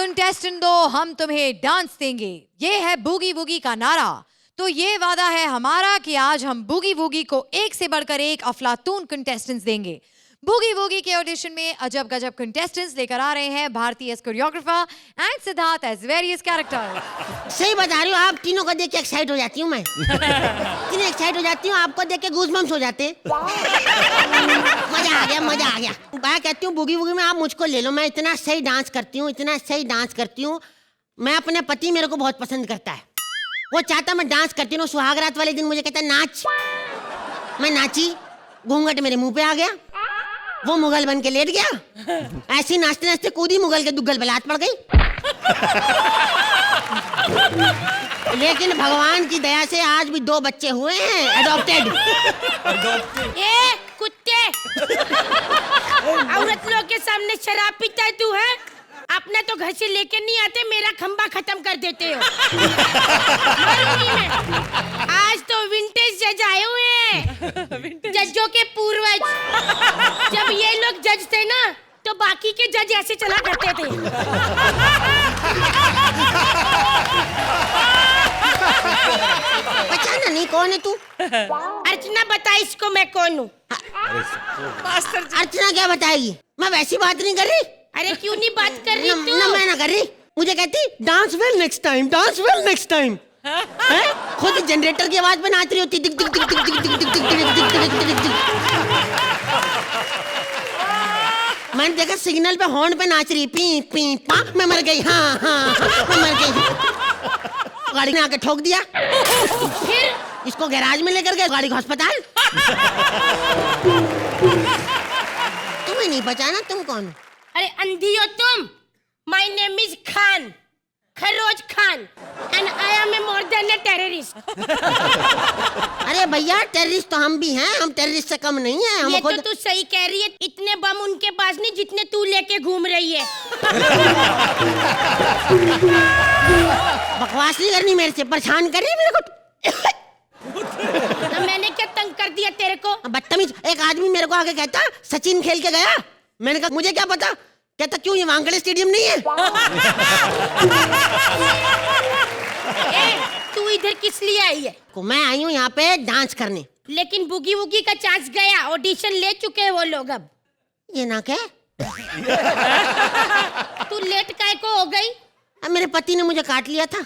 Contestant दो, हम तुम्हें डांस देंगे। ये है बूगी वूगी का नारा। तो ये वादा है हमारा कि आज हम बूगी वूगी को एक से बढ़कर एक अफलातून कंटेस्टेंट्स देंगे। बूगी वूगी के ऑडिशन में अजब गजब कंटेस्टेंट्स लेकर आ रहे हैं भारतीय choreographer and Siddharth as various character. सही बता रही हूँ, आप तीनों को देख के एक्साइट हो जाती हूँ मैं। इतनी एक्साइट हो जाती हूँ, आपको देख के गूज़बम्प्स हो जाते। मजा आ गया, मजा आ गया। मैं कहती हूँ बूगी वूगी में आप मुझको ले लो, मैं इतना सही डांस करती हूँ, इतना सही डांस करती हूँ। मैं अपने पति मेरे को बहुत पसंद करता है, वो चाहता मैं डांस करती हूँ। सुहागरात वाले दिन मुझे कहता है नाच, मैं नाची, घूंघट मेरे मुंह पे आ गया, वो मुगल बन के लेट गया। ऐसी नाचते नाचते कूदी, मुगल के दुग्गल पे लात पड़ गई। लेकिन भगवान की दया से आज भी 2 बच्चे हुए हैं अडॉप्टेड। ए कुत्ते, औरत लोग के सामने शराब पीता है तू है? अपना तो घर से लेके नहीं आते, मेरा खंबा खत्म कर देते हो। आज तो विंटेज जज आए हुए हैं, जजों के पूर्वज। जब ये लोग जज थे ना, तो बाकी के जज ऐसे चला करते थे। पहचाना नहीं कौन है तू? अर्चना बता इसको मैं कौन हूँ? अर्चना क्या बताएगी? मैं वैसी बात नहीं कर रही। अरे क्यों नहीं बात कर रही तू? ना मैं ना कर रही। मुझे कहती dance well next time, dance well next time. खुद जनरेटर की आवाज में नाच रही होती। दिक दिक दिक दिक दिक दिक दिक दिक दिक दिक दिक दिक दिक। मैंने देखा सिग्नल पे हॉर्न पे नाच रही, पी पी पा। मैं मर गई, हाँ हाँ मैं मर गई। गाड़ी ने आके ठोक दिया, फिर इसको गैराज में लेकर गए, गाड़ी को अस्पताल। तुम्हें नहीं पहचाना, तुम कौन हो? अरे अंधी हो तुम? My name is Khan, Kharoj Khan, and I am more than a terrorist. अरे भैया टेररिस्ट तो हम भी हैं, हम टेररिस्ट से कम नहीं हैं। ये तो तू सही कह रही है, इतने बम उनके पास नहीं जितने तू लेके घूम रही है। बकवास नहीं करनी मेरे से, परेशान कर रही है मेरे को। तो मैंने क्या तंग कर दिया तेरे को? बदतमीज। एक आदमी मेरे को आके कहता सचिन खेल के गया। मैंने कहा मुझे क्या पता। कहता क्यों, ये वानखेड़े स्टेडियम नहीं है? तू इधर किस लिए आई है? मैं आई हूँ यहाँ पे डांस करने। लेकिन बुगी वुगी का चांस गया, ऑडिशन ले चुके हैं वो लोग। अब ये ना क्या, तू लेट काहे को हो गई? अब मेरे पति ने मुझे काट लिया था।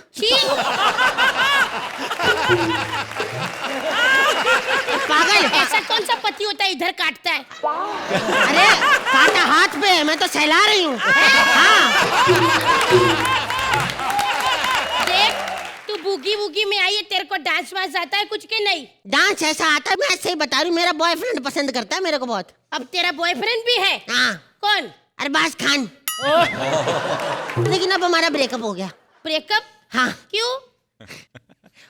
पागल, ऐसा कौन सा पति होता है इधर काटता है? अरे काटा हाथ पे, मैं तो सहला रही हूँ। हाँ। देख तू बूगी वूगी में आई है, तेरे को डांस वांस आता है कुछ के नहीं? डांस ऐसा आता है, मैं ऐसे ही बता रही हूँ। मेरा बॉयफ्रेंड पसंद करता है मेरे को बहुत। अब तेरा बॉयफ्रेंड भी है? हाँ। कौन? अरबाज खान। लेकिन अब हमारा ब्रेकअप हो गया। ब्रेकअप? हाँ। क्यों?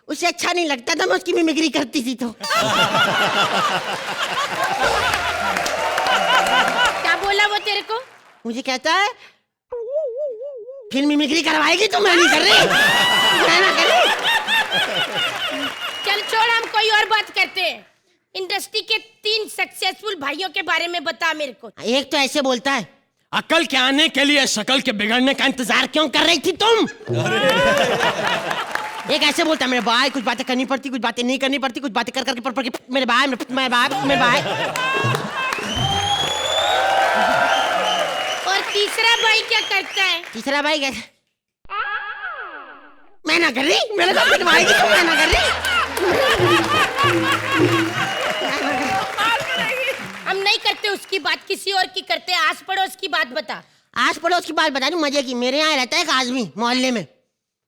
उसे अच्छा नहीं लगता था मैं उसकी मिमिक्री करती थी तो। क्या बोला वो तेरे को? मुझे कहता है फिर मिमिक्री करवाएगी तो मैं नहीं कर रही, मैं ना कर रही। चल छोड़, हम कोई और बात करते हैं। इंडस्ट्री के 3 सक्सेसफुल भाइयों के बारे में बता मेरे को। एक तो ऐसे बोलता है अकल के आने के लिए शकल के बिगड़ने का इंतजार क्यों कर रही थी तुम? एक ऐसे बोलता है मेरे भाई कुछ बातें करनी पड़ती, कुछ बातें नहीं करनी पड़ती, कुछ बातें कर करके पड़ के मेरे भाई मेरे भाई। और तीसरा भाई क्या करता है? तीसरा भाई कैसे? मैं ना कर रही, मेरे को पिटवाएगी तो मैं ना कर रही। हम नहीं करते उसकी बात, किसी और की करते हैं। आस पड़ोस की बात बता। आस पड़ोस की बात बता रही मजे की। मेरे यहाँ रहता है एक आदमी मोहल्ले में,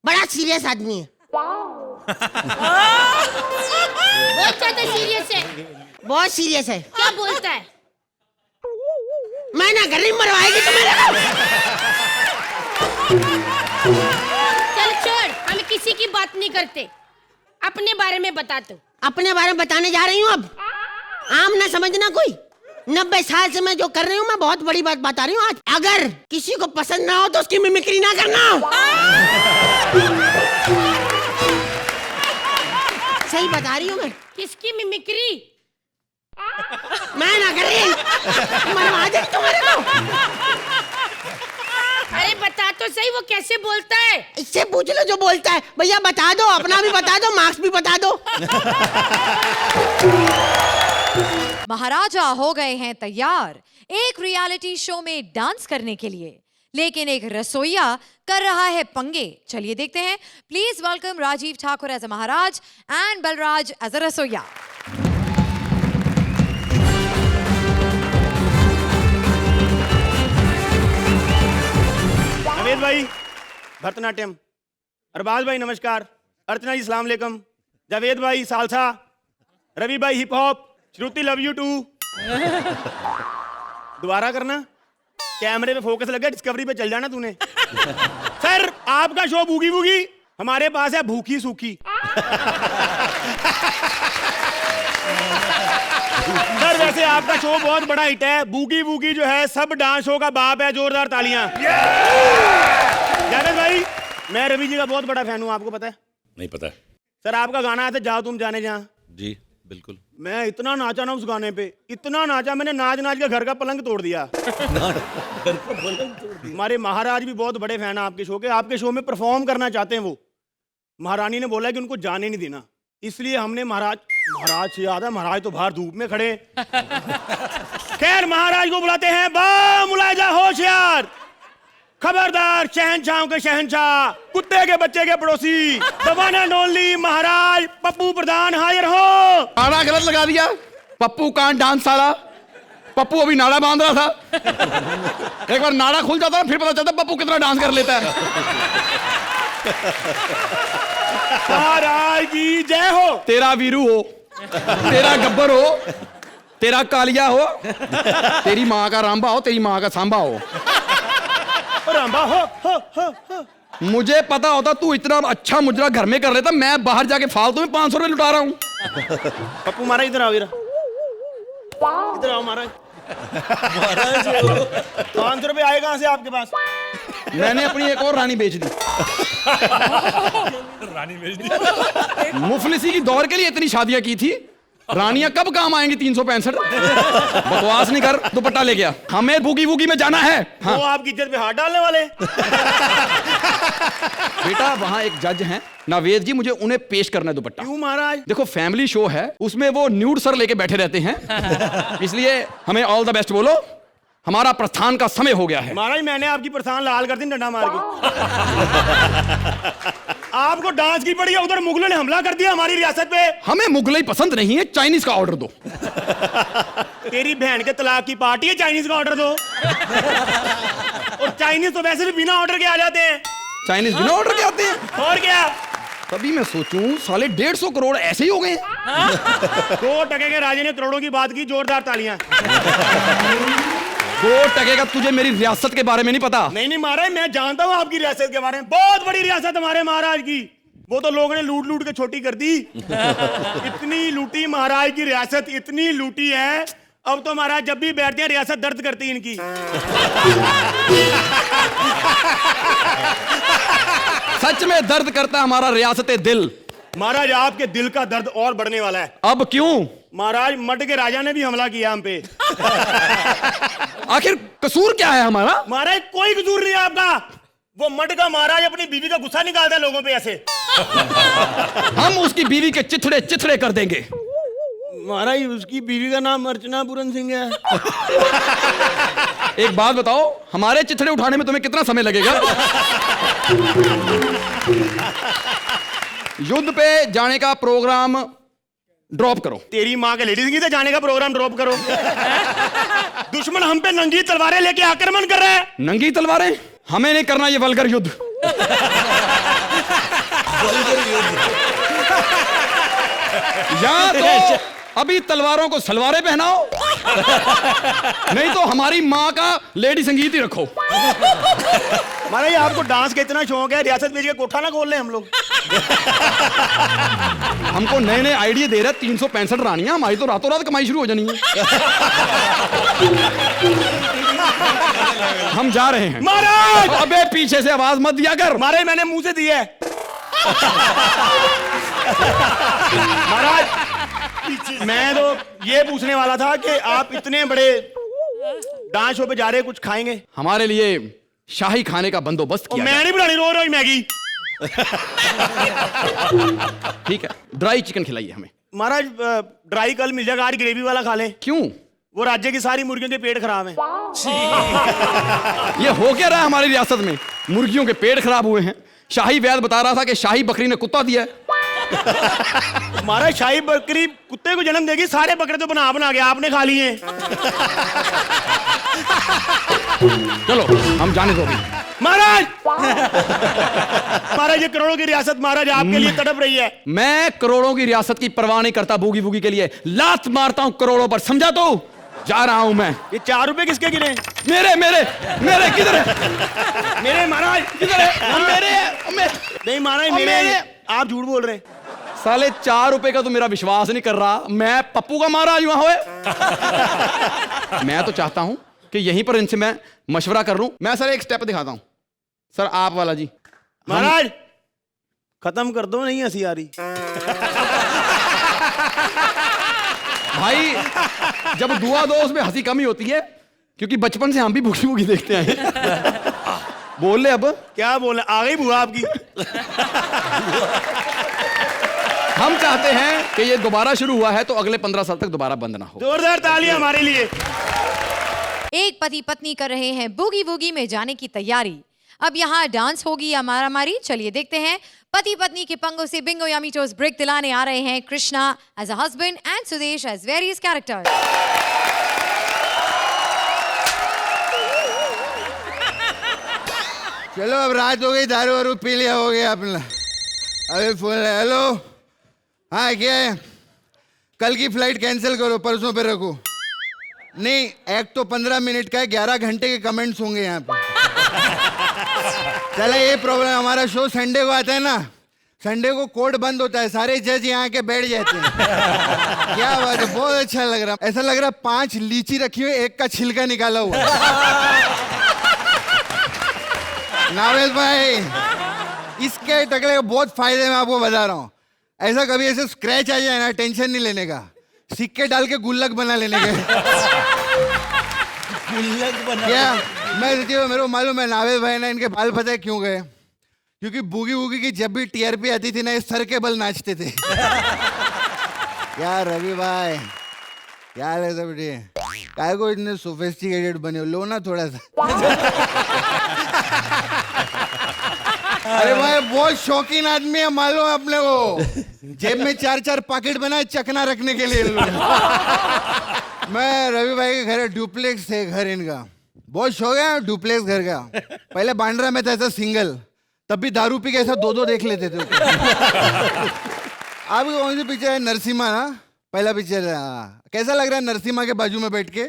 बड़ा सीरियस आदमी है। बहुत ज्यादा सीरियस है। बहुत सीरियस है। क्या बोलता है? मैं ना कर रही, मरवाएगी तो मेरे को। चल छोड़, हम किसी की बात नहीं करते, अपने बारे में बता तू। अपने बारे में बताने जा रही हूँ अब। आम ना समझना कोई। 90 साल से मैं जो कर रही हूँ, मैं बहुत बड़ी बात बता रही हूँ आज। अगर किसी को पसंद ना हो तो उसकी मिमिक्री ना करना। सही बता रही हूँ मैं। किसकी मिमिक्री? मैं ना कर रही, मरवा दे तो मेरे को। अरे बता तो सही वो कैसे बोलता है। इससे पूछ लो जो बोलता है। भैया बता दो, अपना भी बता दो, मार्क्स भी बता दो। महाराजा हो गए हैं तैयार एक रियलिटी शो में डांस करने के लिए, लेकिन एक रसोइया कर रहा है पंगे। चलिए देखते हैं। Please welcome Rajiv Thakur as a महाराज एंड बलराज एज अ रसोइया। नवेद भाई भरतनाट्यम, अरबाज भाई नमस्कार, अर्चना जी सलाम अलैकुम, जावेद भाई सालसा, रवि भाई hip hop, Shruti love you too. दोबारा करना, कैमरे पे फोकस लगा, डिस्कवरी पे चल जाना तूने। सर आपका शो बूगी बूगी, हमारे पास है भूखी सूखी। सर वैसे आपका शो बहुत बड़ा हिट है, बूगी बूगी जो है सब डांस शो का बाप है, जोरदार तालियां। जावेद भाई मैं रवि जी का बहुत बड़ा फैन हूँ, आपको पता है? नहीं पता। सर आपका गाना है जाओ तुम जाने जहाँ, जी बिल्कुल। मैं इतना नाचा ना उस गाने पे, इतना नाचा मैंने, नाच नाच के घर का पलंग तोड़ दिया। हमारे महाराज भी बहुत बड़े फैन हैं आपके शो के, आपके शो में परफॉर्म करना चाहते हैं वो। महारानी ने बोला कि उनको जाने नहीं देना, इसलिए हमने महाराज से याद है, महाराज तो बाहर धूप में खड़े। खैर महाराज को बुलाते हैं, बा मुलायजा होशियार, खबरदार शहनशाहों के शहनशाह, कुत्ते के बच्चे के पड़ोसी, दबाना डोनली महाराज पप्पू प्रधान हाजिर हो। नारा गलत लगा दिया, पप्पू कान डांस साला, पप्पू अभी नारा बांध रहा था। एक बार नारा खुल जाता है फिर पता चलता पप्पू कितना डांस कर लेता है। महाराज की जय हो। तेरा वीरू हो, तेरा गब्बर हो, तेरा कालिया हो, तेरी माँ का रांबा हो, तेरी माँ का सांबा हो। रांबा हो। मुझे पता होता तू इतना अच्छा मुजरा घर में कर लेता, मैं बाहर जाके फालतू में 500 रुपए लुटा रहा हूँ। पप्पू महाराज इधर आओ, इधर आओ महाराज। 500 रुपए आए कहाँ से आपके पास? मैंने अपनी एक और रानी बेच दी। मुफलिसी की दौर के लिए इतनी शादियां की थी, रानियां कब काम आएंगी 365। बकवास नहीं कर, दुपट्टा ले गया, हमें बूगी वूगी में जाना है। हाँ। वो आपकी इज्जत पे हाथ डालने वाले। बेटा वहाँ एक जज हैं नावेद जी, मुझे उन्हें पेश करना है दुपट्टा। क्यों महाराज? देखो फैमिली शो है, उसमें वो न्यूड सर लेके बैठे रहते हैं, इसलिए हमें ऑल द बेस्ट बोलो, हमारा प्रस्थान का समय हो गया है। महाराज मैंने आपकी प्रस्थान लाल कर दी डंडा मार के। आपको डांस की पड़ी है, उधर मुगलों ने हमला कर दिया हमारी रियासत पे। हमें मुगलई पसंद नहीं है, चाइनीज का ऑर्डर दो। तेरी बहन के तलाक की पार्टी है, चाइनीज का ऑर्डर दो। और चाइनीज तो वैसे भी बिना ऑर्डर के आ जाते हैं। चाइनीज बिना ऑर्डर के आते हैं? और क्या? तभी मैं सोचूं साले 150 करोड़ ऐसे ही हो गए। 2 टके के राजे ने करोड़ों की बात की, जोरदार तालियां। 2 टके का तुझे मेरी रियासत के बारे में नहीं पता? नहीं महाराज मैं जानता हूँ आपकी रियासत के बारे में, बहुत बड़ी रियासत हमारे महाराज की, वो तो लोगों ने लूट लूट के छोटी कर दी। इतनी लूटी महाराज की रियासत, इतनी लूटी है, अब तो महाराज जब भी बैठते हैं रियासत दर्द करती है इनकी। सच में दर्द करता हमारा रियासत दिल। महाराज आपके दिल का दर्द और बढ़ने वाला है। अब क्यों? महाराज मड के राजा ने भी हमला किया हम पे। आखिर कसूर क्या है हमारा? महाराज कोई कसूर नहीं है आपका, वो मड का महाराज अपनी बीवी का गुस्सा निकालता है लोगों पे ऐसे। हम उसकी बीवी के चिथड़े चिथड़े कर देंगे। महाराज उसकी बीवी का नाम अर्चना पूरन सिंह है। एक बात बताओ, हमारे चिथड़े उठाने में तुम्हें कितना समय लगेगा? युद्ध पे जाने का प्रोग्राम ड्रॉप करो। तेरी माँ के लेडीज गीत जाने का प्रोग्राम ड्रॉप करो। दुश्मन हम पे नंगी तलवारें लेके आक्रमण कर रहे हैं। नंगी तलवारें? हमें नहीं करना ये वल्गर युद्ध। या तो अभी तलवारों को सलवारें पहनाओ, नहीं तो हमारी माँ का लेडी संगीत ही रखो। महाराज आपको डांस का इतना शौक है, रियासत भेज के कोठा ना खोल ले हम लोग। हमको नए नए आइडिया दे रहे 365 रानियां, हमारी तो रातों रात कमाई शुरू हो जानी है। हम जा रहे हैं। महाराज अबे पीछे से आवाज मत दिया कर। महाराज मैंने मुंह से दी है। महाराज मैं तो ये पूछने वाला था कि आप इतने बड़े डांस शो पे जा रहे हैं, कुछ खाएंगे? हमारे लिए शाही खाने का बंदोबस्त और किया मैं जाए। नहीं बनानी रोज रोज मैगी। ठीक है, ड्राई चिकन खिलाइए हमें। महाराज ड्राई कल मिल जाएगा, आज ग्रेवी वाला खा लें। क्यों? वो राज्य की सारी मुर्गियों के पेट खराब हैं। ये हो क्या रहा है हमारी रियासत में? मुर्गियों के पेट खराब हुए हैं। शाही वैद बता रहा था कि शाही बकरी ने कुत्ता दिया है। महाराज शाही बकरी कुत्ते को जन्म देगी, सारे बकरे तो बना बना के आपने खा लिए हैं। चलो हम जाने दो अभी। महाराज महाराज ये करोड़ों की रियासत महाराज आपके लिए तड़प रही है। मैं करोड़ों की रियासत की परवाह नहीं करता, बूगी वूगी के लिए लात मारता हूं करोड़ों पर, समझा? तो जा रहा हूं मैं। ये 4 रुपए किसके गिरे? मेरे मेरे मेरे किधर है? मेरे महाराज किधर है? मेरे नहीं महाराज मेरे आप झूठ बोल रहे हैं। साले 4 रुपए का तो मेरा विश्वास नहीं कर रहा। मैं पप्पू का महाराज हुआ होए। मैं तो चाहता हूं कि यहीं पर इनसे मैं मशवरा कर लूं। मैं सर एक स्टेप दिखाता हूं। सर आप वाला जी। महाराज खत्म कर दो, नहीं हंसी आ रही। भाई जब दुआ दो उसमें हंसी कम ही होती है, क्योंकि बचपन से हम भी भूखी भूखी देखते हैं। बोल ले अब। क्या बोले, आ गई बुआ आपकी। हम चाहते हैं कि ये दोबारा शुरू हुआ है तो अगले 15 साल तक दोबारा बंद ना हो। जोरदार तालियां हमारे लिए। एक पति पत्नी कर रहे हैं बूगी वूगी में जाने की तैयारी। अब यहाँ डांस होगी या मारामारी, चलिए देखते हैं। पति पत्नी के पंगों से बिंगो यामीटोस ब्रेक दिलाने आ रहे हैं Krishna as a husband and Sudesh as various characters. चलो अब रात हो गई, दारू वारू पी लिया हो गया अपना। अरे फोन है। हेलो, हाँ क्या है? कल की फ्लाइट कैंसिल करो, परसों पे रखो। नहीं, एक तो 15 मिनट का है, 11 घंटे के कमेंट्स होंगे यहाँ पे। चला ये प्रॉब्लम, हमारा शो संडे को आता है ना, संडे को कोर्ट बंद होता है, सारे जज यहाँ के बैठ जाते हैं। क्या बात है, बहुत अच्छा लग रहा, ऐसा लग रहा 5 लीची रखी हुई, एक का छिलका निकाला हुआ। नावेद भाई, इसके टकले के बहुत फायदे मैं आपको बता रहा हूँ। ऐसा कभी ऐसे स्क्रैच आ जाए ना, टेंशन नहीं लेने का, सिक्के डाल के गुल्लक बना लेने के। गुल्लक बना क्या? मैं मेरे को मालूम है नावेद भाई ना, इनके बाल पता है क्यों गए? क्योंकि बूगी वूगी की जब भी टीआरपी आती थी ना, ये सर के बल नाचते थे। क्या रवि भाई, क्या हाल है सब? काय को इतने सोफिस्टिकेटेड बने हो, लो ना थोड़ा सा। अरे भाई बहुत शौकीन आदमी है, मालूम है अपने को। जेब में 4-4 पॉकेट बनाए चकना रखने के लिए। मैं रवि भाई के घर, डुप्लेक्स है घर इनका, बहुत शौक है डुप्लेक्स घर का। पहले बांद्रा में था ऐसा सिंगल, तब भी दारू पी के ऐसा 2-2 देख लेते थे। आपको कौन सी पिक्चर है? नरसिम्हा ना पहला पिक्चर है। कैसा लग रहा है नरसिम्हा के बाजू में बैठ के?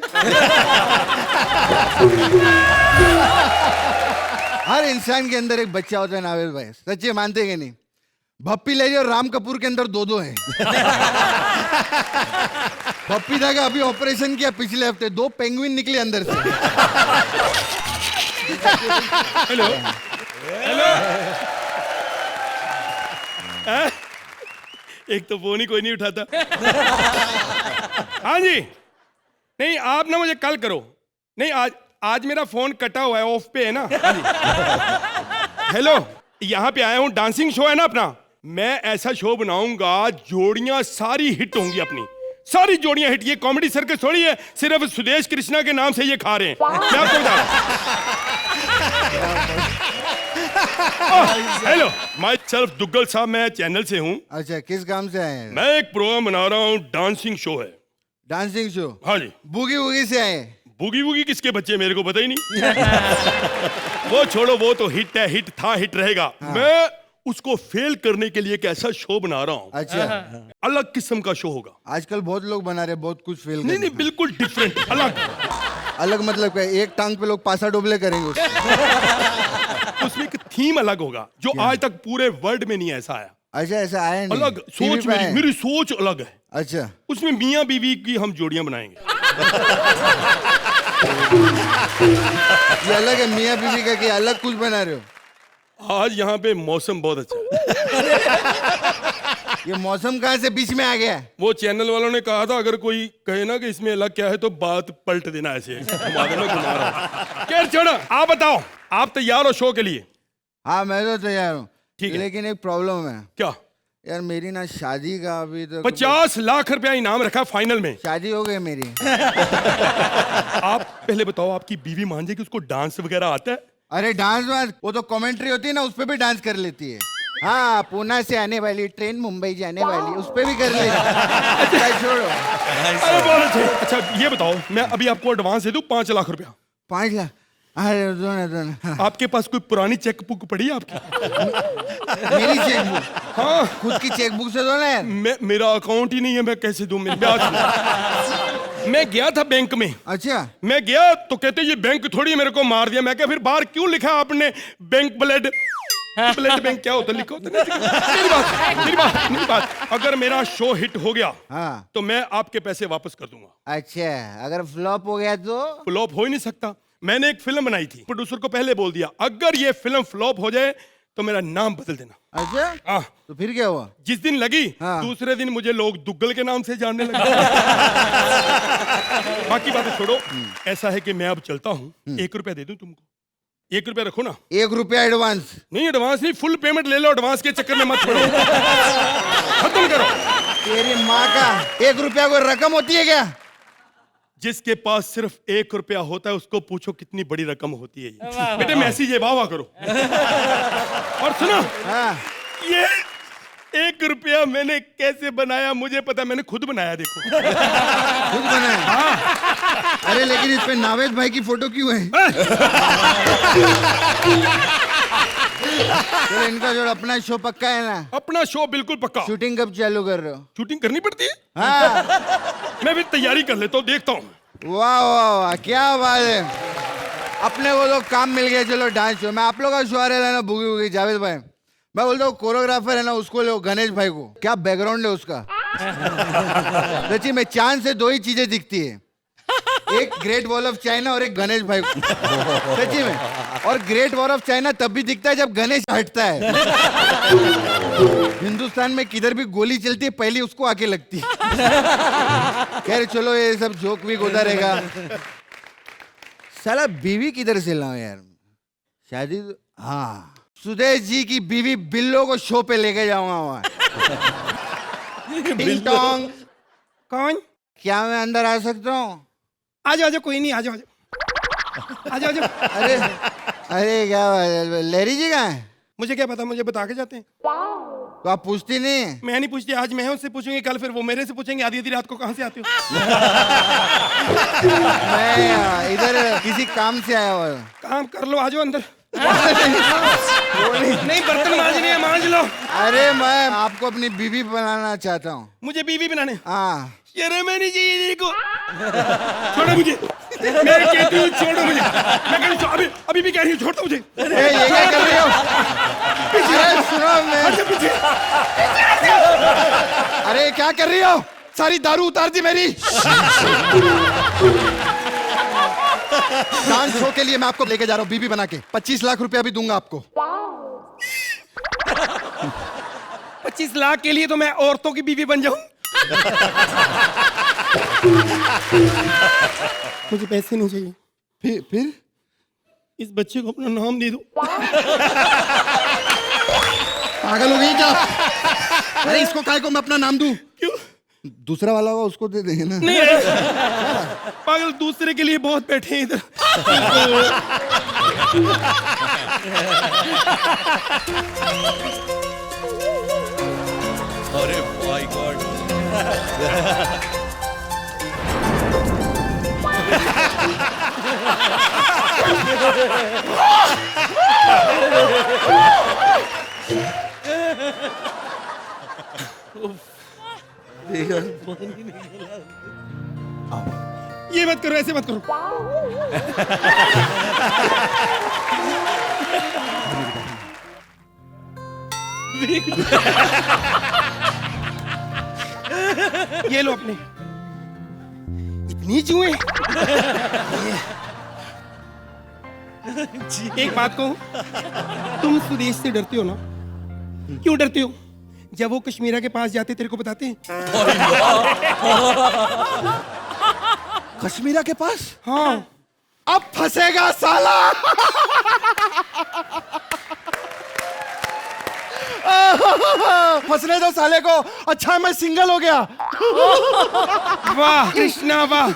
हर इंसान के अंदर एक बच्चा होता है नावेद भाई, सच्चे मानते कि नहीं? भप्पी ले जाओ, राम कपूर के अंदर 2-2 है। भप्पी था का अभी ऑपरेशन किया पिछले हफ्ते, 2 पेंगुइन निकले अंदर से। Hello hello. एक तो फोन ही कोई नहीं उठाता। हाँ जी, नहीं आप ना मुझे कल करो। नहीं आज मेरा फोन कटा हुआ है, ऑफ पे है ना। हाँ जी। हेलो, यहाँ पे आया हूँ, डांसिंग शो है ना अपना, मैं ऐसा शो बनाऊंगा जोड़ियां सारी हिट होंगी, अपनी सारी जोड़ियां हिट। ये कॉमेडी सर्कस थोड़ी है सिर्फ सुदेश कृष्णा के नाम से ये खा रहे हैं। मैं आपको बता रहा हूं। हेलो, माय सेल्फ दुग्गल साहब, मैं चैनल से हूँ। अच्छा, किस काम से आए हैं? मैं एक प्रोग्राम बना रहा हूँ, डांसिंग शो है। Dancing show? हाँ जी। बूगी वूगी से आए? बूगी वूगी किसके बच्चे, मेरे को पता ही नहीं। वो छोड़ो, वो तो हिट है, हिट था, हिट रहेगा। हाँ। मैं उसको फेल करने के लिए एक ऐसा शो बना रहा हूँ। अच्छा, अलग किस्म का शो होगा। आजकल बहुत लोग बना रहे, बहुत कुछ फेल। नहीं, बिल्कुल डिफरेंट, अलग। अलग मतलब क्या? एक टांग पे लोग पासा डोबले करेंगे उसमें एक थीम अलग होगा, जो आज तक पूरे वर्ल्ड में नहीं ऐसा आया। अच्छा, ऐसा आया नहीं? अलग सोच, मेरी सोच अलग है। अच्छा, उसमें मियाँ बीवी की हम जोड़ियां बनाएंगे। ये अलग है मियाँ बीवी का, कि अलग कुछ बना रहे हो? आज यहाँ पे मौसम बहुत अच्छा है। ये मौसम कहाँ से बीच में आ गया? वो चैनल वालों ने कहा था अगर कोई कहे ना कि इसमें अलग क्या है तो बात पलट देना, ऐसे घुमा देना, घुमा रहा। खैर छोड़ो, आप बताओ आप तैयार हो शो के लिए? हाँ मैं तो तैयार हूँ, ठीक है। लेकिन एक प्रॉब्लम है क्या? यार, मेरी ना शादी का अभी तो 50 लाख रुपया इनाम रखा फाइनल में। शादी हो गई मेरी। आप पहले बताओ, आपकी बीवी मान जाए कि उसको डांस वगैरह आता है? अरे डांस वांस, वो तो कमेंट्री होती है ना, उस पे भी डांस कर लेती है। हाँ, पूना से आने वाली ट्रेन मुंबई जाने वाली, उस पे भी कर लेती है। छोड़ो। अरे बहुत अच्छे। अच्छा ये बताओ, मैं अभी आपको एडवांस दे दूं 5 लाख रुपया। 5 लाख? अरे दो ना। आपके पास कोई पुरानी चेक बुक पड़ी है आपकी? मेरी चेकबुक? हाँ, खुद की चेकबुक से दो ना यार। मेरा अकाउंट ही नहीं है, मैं कैसे दूं? मेरे ब्याज। मैं गया था बैंक में। अच्छा। मैं गया तो कहते ये बैंक थोड़ी मेरे को मार दिया। मैं क्या फिर बाहर क्यों लिखा आपने बैंक ब्लड? ब्लड बैंक क्या होता है? लिखा होता है। मेरी बात, अगर मेरा शो हिट हो गया हाँ। तो मैं आपके पैसे वापस कर दूंगा। अच्छा, अगर फ्लॉप हो गया तो? फ्लॉप हो ही नहीं सकता। मैंने एक फिल्म बनाई थी, प्रोड्यूसर को पहले बोल दिया अगर ये फिल्म फ्लॉप हो जाए तो मेरा नाम बदल देना। अच्छा। हाँ। तो फिर क्या हुआ? जिस दिन लगी, हाँ। दूसरे दिन मुझे लोग दुग्गल के नाम से जानने लगे। बाकी बातें छोड़ो, ऐसा है कि मैं अब चलता हूँ। 1 रुपया दे दूं तुमको? 1 रुपया रखो ना। 1 रुपया एडवांस? नहीं एडवांस नहीं, फुल पेमेंट ले लो। एडवांस के चक्कर में मत पड़ो। खत्म करो। तेरी माँ का 1 रुपया कोई रकम होती है क्या? जिसके पास सिर्फ 1 रुपया होता है उसको पूछो कितनी बड़ी रकम होती है ये। बेटे मैसेज है, वाह करो। और सुनो, हाँ। ये 1 रुपया मैंने कैसे बनाया मुझे पता, मैंने खुद बनाया। देखो खुद बनाया? हाँ। अरे लेकिन इस पे नावेद भाई की फोटो क्यों है? तो इनका जो अपना शो पक्का है ना? अपना शो बिल्कुल पक्का। शूटिंग कब चालू कर रहे हो? शूटिंग करनी पड़ती है। हाँ। मैं भी तैयारी कर लेता हूँ, देखता हूँ। वाह वाह वाह, क्या बात है। अपने को तो काम मिल गया। चलो डांस शो में आप लोग का शो आ रहा है ना, बुगी बुगी जावेद भाई। मैं बोलता हूँ कोरियोग्राफर है ना, उसको लो, गणेश भाई को। क्या बैकग्राउंड है उसका। सच्ची में चांद से 2 ही चीजें दिखती है, एक ग्रेट वॉल ऑफ चाइना और एक गणेश भाई को। सच्ची में। और ग्रेट वॉल ऑफ चाइना तब भी दिखता है जब गणेश हटता है। हिंदुस्तान में किधर भी गोली चलती है पहली उसको आके लगती है। खैर चलो, ये सब जोक भी होता रहेगा। साला बीवी किधर से लाऊं यार? शादी हाँ, सुदेश जी की बीवी बिल्लो को शो पे लेके जाऊंगा वहां। टिंग टोंग। कौन? क्या मैं अंदर आ सकता हूँ? आ जाओ, कोई नहीं, आ जाओ। अरे अरे क्या बात है, लहरी जी कहाँ है? मुझे क्या पता, मुझे बता के जाते हैं। तो आप पूछती नहीं? मैं नहीं पूछती, आज मैं उससे पूछूंगी, कल फिर वो मेरे से पूछेंगे आधी रात को कहाँ से आते हो। मैं इधर किसी काम से आया हुआ हूँ। काम कर लो, आ जाओ अंदर। नहीं बर्तन मांजने हैं, मांज लो। अरे मैं आपको अपनी बीवी बनाना चाहता हूँ। मुझे बीवी बनाने? हाँ। शर्म नहीं चाहिए देखो। छोड़ो मुझे, मैं कहती हूँ छोड़ो मुझे। मैं कह रही हूँ, अभी भी कह रही हूँ छोड़ दो मुझे। ये क्या कर रही हो? अरे सुनो, मैं अरे क्या कर रही हो? सारी दारू उतार दी मेरी। डांस शो के लिए मैं आपको लेके जा रहा हूँ बीबी बना के। 25 लाख रुपया भी दूंगा आपको। 25 लाख के लिए तो मैं औरतों की बीवी बन जाऊं? मुझे पैसे नहीं चाहिए। फिर इस बच्चे को अपना नाम दे दो। पागल हो गई क्या? अरे इसको काय को मैं अपना नाम दूं? क्यों? दूसरा वाला होगा उसको दे देंगे ना। नहीं पागल, दूसरे के लिए बहुत बैठे हैं इधर। अरे माय गॉड। ये मत करो, ऐसे मत करो। ये लो अपने। इतनी जुएं। एक बात कहूं, तुम सुदेश से डरते हो ना? क्यों डरते हो? जब वो कश्मीरा के पास जाते तेरे को बताते हैं। कश्मीरा के पास? हाँ। अब फंसेगा साला। फंसने दो साले को। अच्छा मैं सिंगल हो गया। वाह कृष्णा वाह।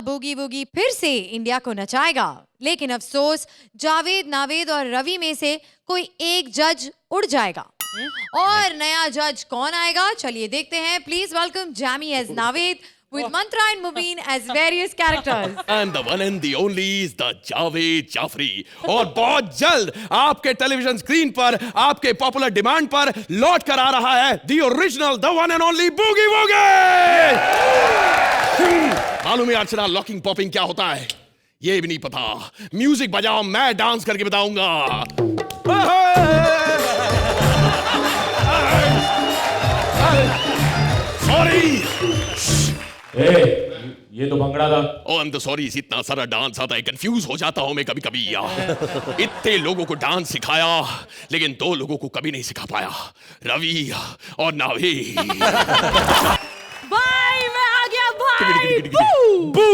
बूगी वूगी फिर से इंडिया को नचाएगा, लेकिन अफसोस जावेद, नावेद और रवि में से कोई एक जज उड़ जाएगा। और नया जज कौन आएगा, चलिए देखते हैं। Please welcome Jamie as Naved with Mantra and Mubin as various characters. And the one and the only is the Javed Jaffrey. और बहुत जल्द आपके टेलीविजन स्क्रीन पर आपके पॉपुलर डिमांड पर लौट कर आ रहा है the original, the one and only boogie woogie. मालूम है अर्चना लॉकिंग पॉपिंग क्या होता है? ये भी नहीं पता। म्यूजिक बजाओ, मैं डांस करके बताऊंगा। सॉरी, ये तो भंगड़ा था। ओ आई एम सॉरी, इतना सारा डांस आता है, कंफ्यूज हो जाता हूं मैं कभी कभी यार। इतने लोगों को डांस सिखाया लेकिन 2 लोगों को कभी नहीं सिखा पाया, रवि और नावेद। भाई मैं आ गया भाई। बू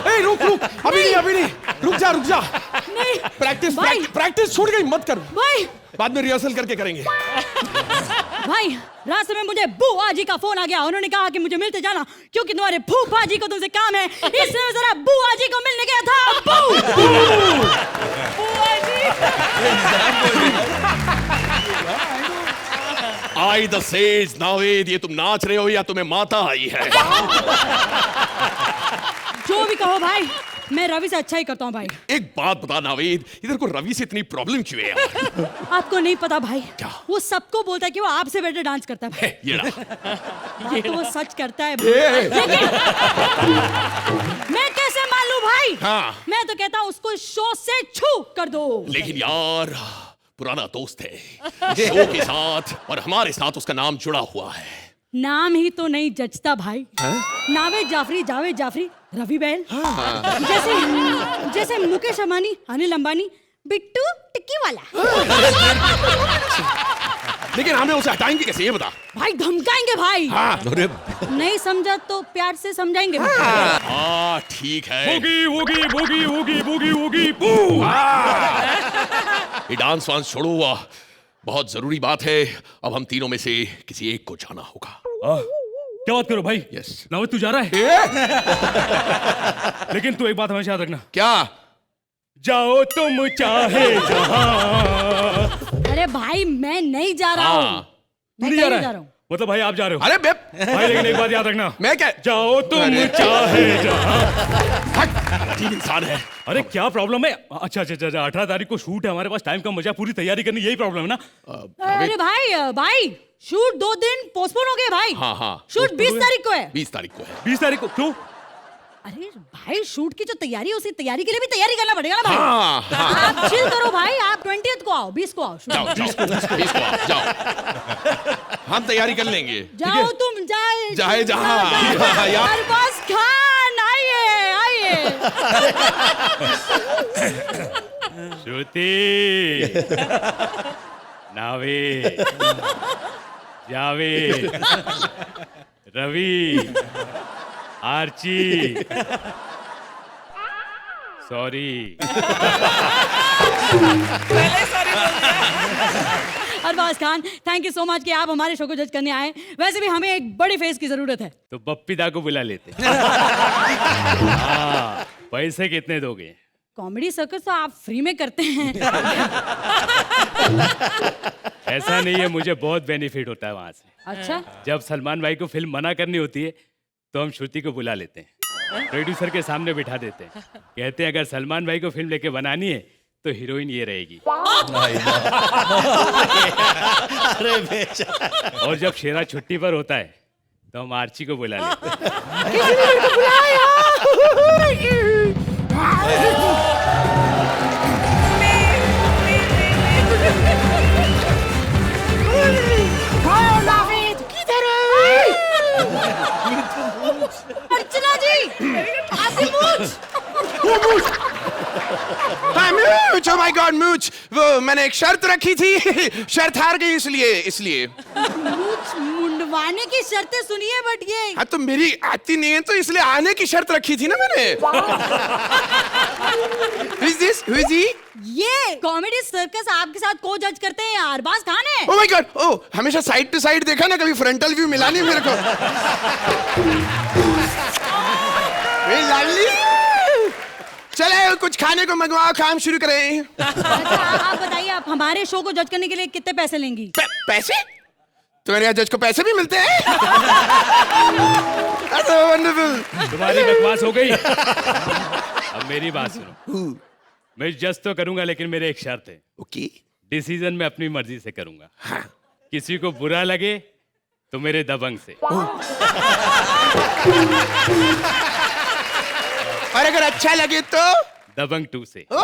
ए, रुक अभी नहीं रुक जा। नहीं प्रैक्टिस छूट गई, मत कर। भाई बाद में रिहर्सल करके करेंगे। भाई रास्ते में मुझे बुआ जी का फोन आ गया। उन्होंने कहा कि मुझे मिलते जाना क्योंकि तुम्हारे फूफा जी को तुमसे काम है, इसलिए जरा बुआ जी को मिलने गया था। बुआ जी। आई द सेज नावेद, ये तुम नाच रहे हो या तुम्हें माता आई है? जो भी कहो भाई, मैं रवि से अच्छा ही करता हूँ भाई। एक बात बता नावेद, इधर को रवि से इतनी प्रॉब्लम क्यों है यार? आपको नहीं पता भाई, क्या? वो सबको बोलता है कि वो आपसे बेटर डांस करता है भाई। ये ना बात तो वो सच करता है भाई। लेकिन मैं कैसे मान लूं भाई? हाँ। मैं तो कहता हूँ उसको शो से छू कर दो। लेकिन यार पुराना दोस्त है शो के साथ, और हमारे साथ उसका नाम जुड़ा हुआ है। नाम ही तो नहीं जचता भाई। नावेद जाफरी, जावेद जाफरी, रवि बैल। जैसे मुकेश अंबानी, अनिल अंबानी, बिट्टू टिक्की वाला। लेकिन हमें उसे हटाएंगे कैसे, ये बता। भाई धमकाएंगे भाई। हाँ। नहीं समझा तो प्यार से समझाएंगे भाई। हाँ ठीक है। Boogie woogie boogie woogie boogie woogie बू। ये डांस वांस छोड़ो, बहुत जरूरी बात है। अब हम तीनों में से किसी एक को जाना होगा। क्या बात करो भाई? Yes. नावेद तू जा रहा है? लेकिन तू एक बात हमेशा याद रखना। क्या? जाओ तुम चाहे जहां। अरे भाई मैं नहीं जा रहा हूँ। तू नहीं जा रहा है? मतलब भाई आप जा रहे हो? अरे भाई लेकिन एक बात याद रखना। मैं क्या? जाओ तुम चाहे जहां। ठीक इंसान है। अरे क्या प्रॉब्लम है? अच्छा 18 तारीख को शूट है हमारे पास, टाइम कम बचा, पूरी तैयारी करनी, यही प्रॉब्लम है ना? अरे भाई शूट 2 दिन पोस्टपोन हो गए भाई। हाँ। शूट 20 तारीख को है। 20 तारीख को है। 20 तारीख को क्यों? अरे भाई शूट की जो तैयारी है, उसी तैयारी के लिए भी तैयारी करना पड़ेगा ना भाई। हाँ। आप चिल करो भाई, आप 20th को आओ, 20 को आओ। जाओ 20 को आओ, जाओ। हम तैयारी कर लेंगे। जाओ तुम जाए जहां। अरबाज खान आइए। Shruti, Naved, Javed, Ravi, Archi, sorry. Arbaaz Khan, thank you so much कि आप हमारे शो को जज करने आए। वैसे भी हमें एक बड़ी फेस की जरूरत है। तो बप्पी दा को बुला लेते। पैसे कितने दोगे? कॉमेडी सर्कस तो आप फ्री में करते हैं। ऐसा नहीं है, मुझे बहुत बेनिफिट होता है वहां से। अच्छा। जब सलमान भाई को फिल्म मना करनी होती है तो हम श्रुति को बुला लेते हैं, प्रोड्यूसर के सामने बिठा देते हैं, कहते हैं अगर सलमान भाई को फिल्म लेके बनानी है तो हीरोइन ये रहेगी। और जब शेरा छुट्टी पर होता है तो हम आर्ची को बुला लेते हैं। अर्चना जी, आपकी मूंछ। माय गॉड मूछ, वो मैंने एक शर्त रखी थी, शर्त हार गई इसलिए। मूछ मुंडवाने की शर्तें सुनिए, बट ये हाँ तो मेरी आती नहीं है तो इसलिए आने की शर्त रखी थी ना मैंने। Who is this? Who is he? ये कॉमेडी सर्कस आपके साथ को जज करते हैं अरबाज खान है। Oh my God! Oh, हमेशा साइड टू साइड देखा ना, कभी फ्रंटल व्यू मिला नहीं मेरे को। Very lovely. चले कुछ खाने को मंगवाओ, काम शुरू करें। अच्छा आप बताइए, आप हमारे शो को जज करने के लिए कितने पैसे लेंगी? पैसे? तुम्हारे यहाँ जज को पैसे भी मिलते हैं? That's so wonderful. तुम्हारी बकवास हो गई। अब मेरी बात सुनो। मैं जज तो करूंगा, लेकिन मेरे एक शर्त है। Okay. डिसीजन मैं अपनी मर्जी से करूंगा। हाँ। किसी को बुरा लगे तो मेरे दबंग से, और अगर अच्छा लगे तो दबंग 2 से। कोई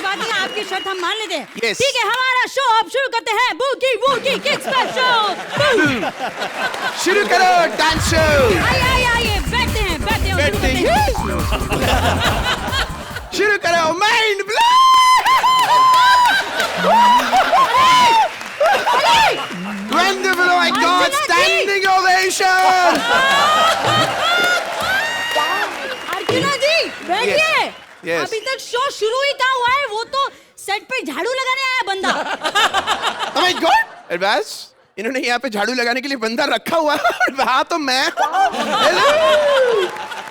बात नहीं, आपकी शर्त हम मान लेते हैं। Yes. ठीक है, हमारा शो अब शुरू करते हैं। बूगी वूगी किड्स का शो। शुरू करो डांस शो। आइए बैठते हैं, शुरू करते हैं। शुरू करो mind blow. Wonderful, oh my God, standing ovation. Arjuna ji बैठिए। Yes. अभी तक शो शुरू ही कहाँ हुआ है, वो तो सेट पे झाड़ू लगाने आया बंदा। Oh my God, अरबाज, इन्होंने यहाँ पे झाड़ू लगाने के लिए बंदा रखा हुआ है। हाँ तो मैं। Hello.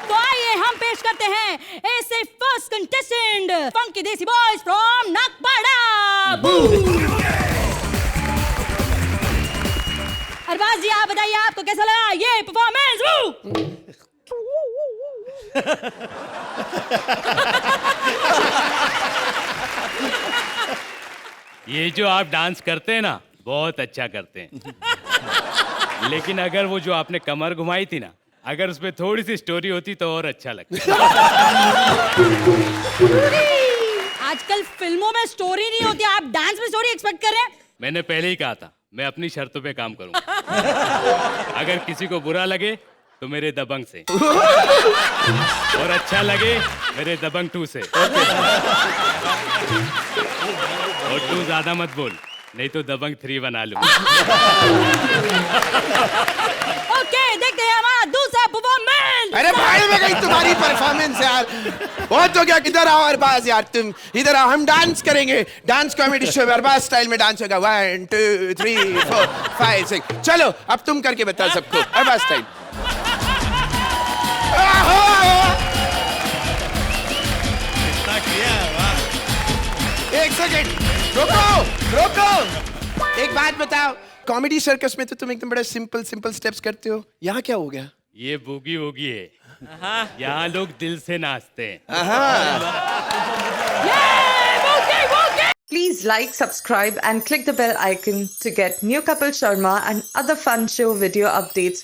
तो आइए हम पेश करते हैं ऐसे फर्स्ट कंटेस्टेंट फंकी देसी बॉयज फ्रॉम नागपाड़ा। अरबाज जी आप बताइए, आपको कैसा लगा ये परफॉर्मेंस? ये जो आप डांस करते हैं ना, बहुत अच्छा करते हैं। लेकिन अगर वो जो आपने कमर घुमाई थी ना, अगर उसमें थोड़ी सी स्टोरी होती तो और अच्छा लगता। आजकल फिल्मों में स्टोरी नहीं होती, आप डांस में स्टोरी एक्सपेक्ट कर रहे हैं? मैंने पहले ही कहा था, मैं अपनी शर्तों पे काम करूंगा। अगर किसी को बुरा लगे तो मेरे दबंग से, और अच्छा लगे मेरे दबंग 2 से। और तू ज्यादा मत बोल, नहीं तो दबंग 3 बना लूं। ओके, देखते हैं हमारा दूसरा परफॉर्मेंस। अरे भाई में गई तुम्हारी परफॉर्मेंस यार, बहुत हो गया। इधर आओ अरबाज यार, तुम इधर आओ, हम डांस करेंगे। Dance comedy show Arbaaz style में डांस होगा। 1 2 3 4 5 6। चलो अब तुम करके बताओ सबको अरबाज स्टाइल। एक सेकंड रोको। एक बात बताओ, कॉमेडी सर्कस में तो तुम एकदम बड़ा सिंपल स्टेप्स करते हो, यहाँ क्या हो गया? ये बूगी वूगी है, यहाँ लोग दिल से नाचते हैं। Please like, subscribe and click the bell icon to get new Kapil Sharma and other fun show video updates